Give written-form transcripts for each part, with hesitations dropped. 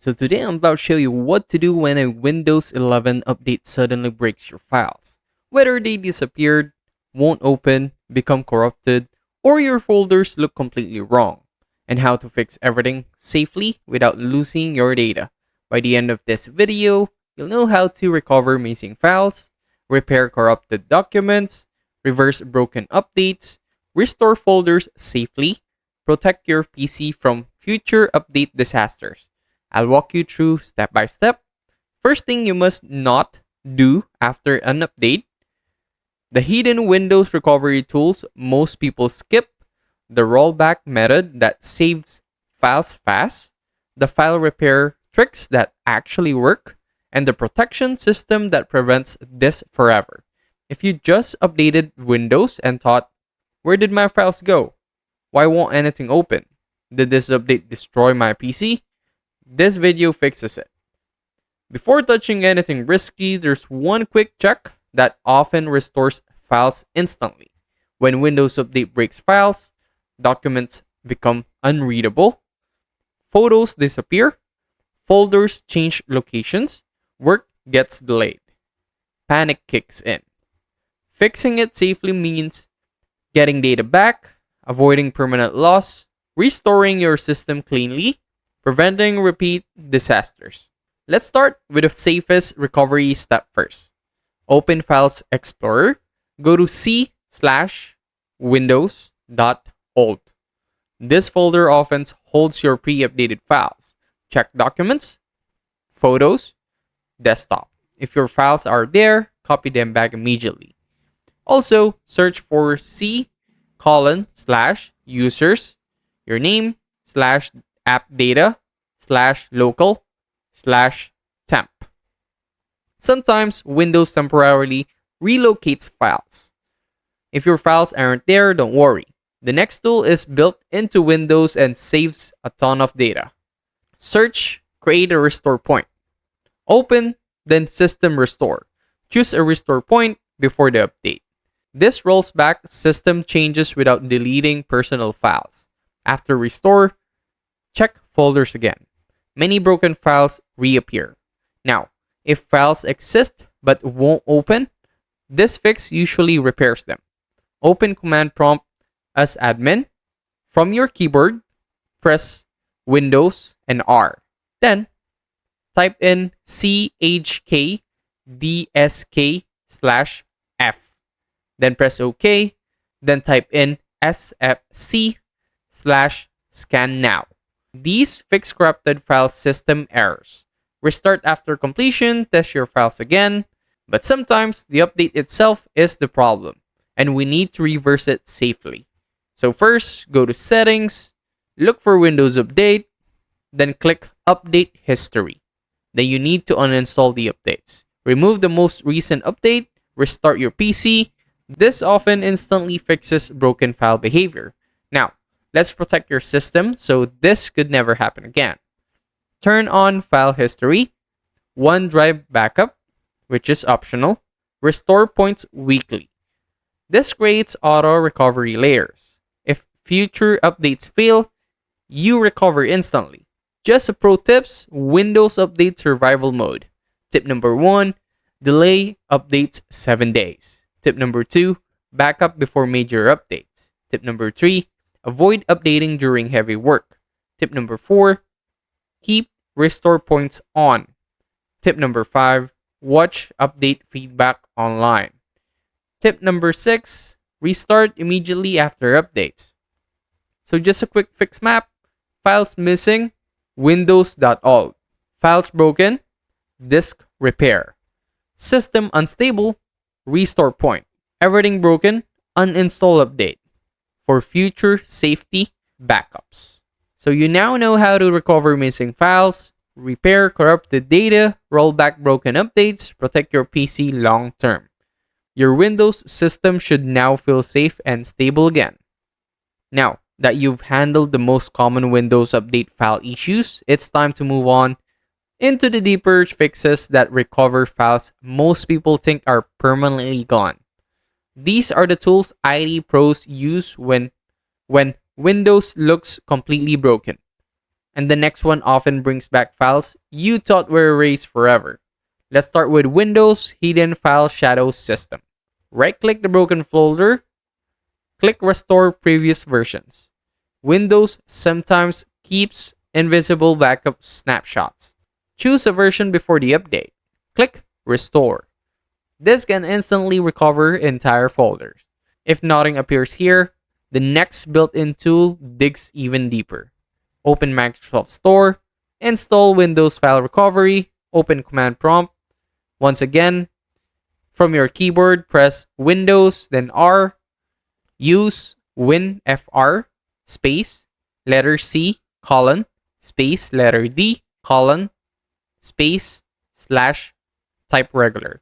So today I'm about to show you what to do when a Windows 11 update suddenly breaks your files. Whether they disappeared, won't open, become corrupted, or your folders look completely wrong. And how to fix everything safely without losing your data. By the end of this video, you'll know how to recover missing files, repair corrupted documents, reverse broken updates, restore folders safely, protect your PC from future update disasters. I'll walk you through step by step. First thing you must not do after an update: the hidden Windows recovery tools most people skip, the rollback method that saves files fast, the file repair tricks that actually work, and the protection system that prevents this forever. If you just updated Windows and thought, where did my files go? Why won't anything open? Did this update destroy my PC? This video fixes it. Before touching anything risky, there's one quick check that often restores files instantly. When Windows Update breaks files, documents become unreadable, photos disappear, folders change locations, work gets delayed. Panic kicks in. Fixing it safely means getting data back, avoiding permanent loss, restoring your system cleanly, preventing repeat disasters. Let's start with the safest recovery step first. Open Files Explorer. Go to c/windows.old. This folder often holds your pre-updated files. Check Documents, Photos, Desktop. If your files are there, copy them back immediately. Also, search for c:/users, your name, /appdata/local/temp. Sometimes Windows temporarily relocates files. If your files aren't there, don't worry. The next tool is built into Windows and saves a ton of data. Search, create a restore point. Open, then system restore. Choose a restore point before the update. This rolls back system changes without deleting personal files. After restore, check folders again. Many broken files reappear. Now, if files exist but won't open, this fix usually repairs them. Open command prompt as admin. From your keyboard, press Windows and R. Then, type in chkdsk/f. Then press OK. Then type in sfc/scan now. These fix corrupted file system errors. Restart after completion, test your files again. But sometimes the update itself is the problem, and we need to reverse it safely. So first, go to Settings, look for Windows Update, then click Update History. Then you need to uninstall the updates. Remove the most recent update, restart your PC. This often instantly fixes broken file behavior. Now, let's protect your system so this could never happen again. Turn on File History, OneDrive Backup, which is optional, restore points weekly. This creates auto recovery layers. If future updates fail, you recover instantly. Just a pro tips: Windows Update Survival Mode. Tip number 1, delay updates 7 days. Tip number 2, backup before major updates. Tip number 3, avoid updating during heavy work. Tip number 4, keep restore points on. Tip number 5, watch update feedback online. Tip number 6, restart immediately after updates. So just a quick fix map: files missing, windows.old. Files broken, disk repair. System unstable, restore point. Everything broken, uninstall update. For future safety backups. So you now know how to recover missing files, repair corrupted data, roll back broken updates, protect your PC long term. Your Windows system should now feel safe and stable again. Now that you've handled the most common Windows Update file issues, it's time to move on into the deeper fixes that recover files most people think are permanently gone. These are the tools IT pros use when Windows looks completely broken. And the next one often brings back files you thought were erased forever. Let's start with Windows Hidden File Shadow System. Right-click the broken folder, click Restore Previous Versions. Windows sometimes keeps invisible backup snapshots. Choose a version before the update. Click Restore. This can instantly recover entire folders. If nothing appears here, the next built-in tool digs even deeper. Open Microsoft Store, install Windows File Recovery, open Command Prompt. Once again, from your keyboard, press Windows, then R. Use WinFR, space, letter C, colon, space, letter D, colon, space, slash, type regular.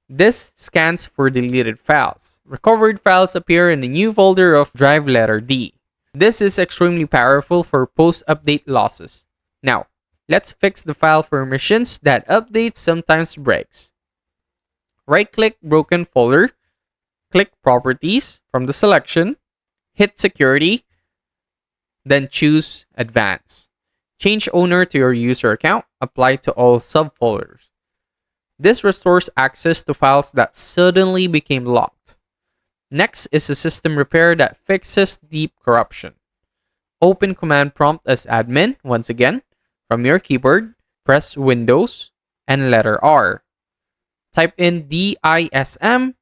This scans for deleted files. Recovered files appear in the new folder of drive letter D. This is extremely powerful for post-update losses. Now, let's fix the file permissions that updates sometimes breaks. Right-click broken folder, click Properties from the selection, hit Security, then choose Advanced. Change owner to your user account, apply to all subfolders. This restores access to files that suddenly became locked. Next is a system repair that fixes deep corruption. Open Command Prompt as admin. Once again, from your keyboard, press Windows and letter R. Type in DISM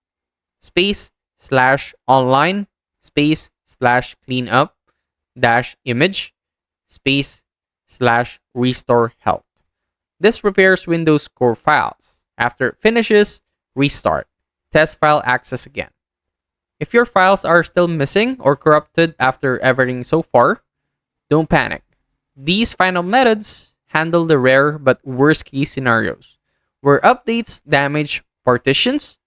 space / online space / cleanup - image space / restore health. This repairs Windows core files. After it finishes, restart. Test file access again. If your files are still missing or corrupted after everything so far, don't panic. These final methods handle the rare but worst case scenarios, where updates damage partitions,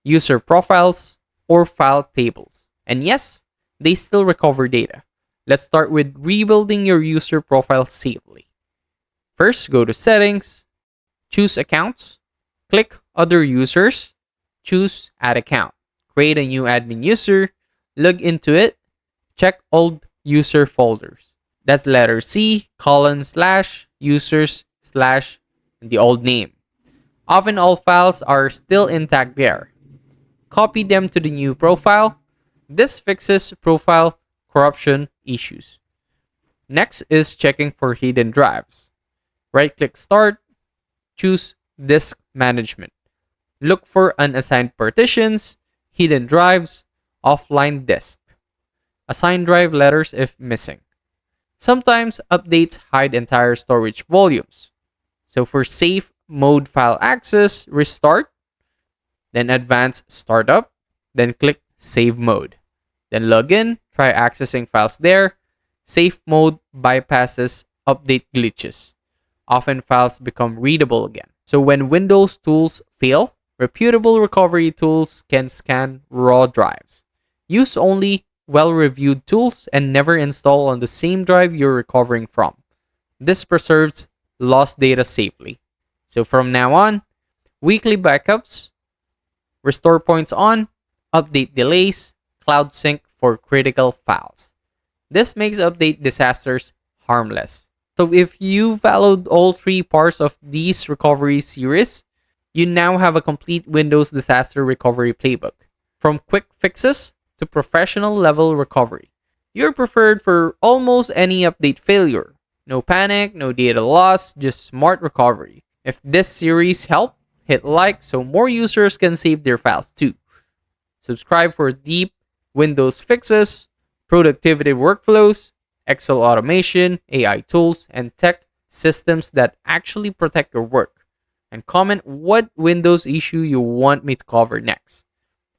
user profiles, or file tables. And yes, they still recover data. Let's start with rebuilding your user profile safely. First, go to Settings, choose Accounts, click Other Users, choose Add Account. Create a new admin user, log into it, check old user folders. That's letter C, colon, / users, / the old name. Often all files are still intact there. Copy them to the new profile. This fixes profile corruption issues. Next is checking for hidden drives. Right-click Start, choose Disk Management. Look for unassigned partitions, hidden drives, offline disk. Assign drive letters if missing. Sometimes updates hide entire storage volumes. So for safe mode file access, restart, then advanced startup, then click save mode. Then log in, try accessing files there. Safe mode bypasses update glitches. Often files become readable again. So when Windows tools fail, reputable recovery tools can scan raw drives. Use only well-reviewed tools and never install on the same drive you're recovering from. This preserves lost data safely. So from now on, weekly backups, restore points on, update delays, cloud sync for critical files. This makes update disasters harmless. So if you followed all 3 parts of these recovery series, you now have a complete Windows disaster recovery playbook. From quick fixes to professional level recovery. You're prepared for almost any update failure. No panic, no data loss, just smart recovery. If this series helped, hit like so more users can save their files too. Subscribe for deep Windows fixes, productivity workflows, Excel automation, AI tools, and tech systems that actually protect your work. And comment what Windows issue you want me to cover next.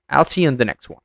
I'll see you on the next one.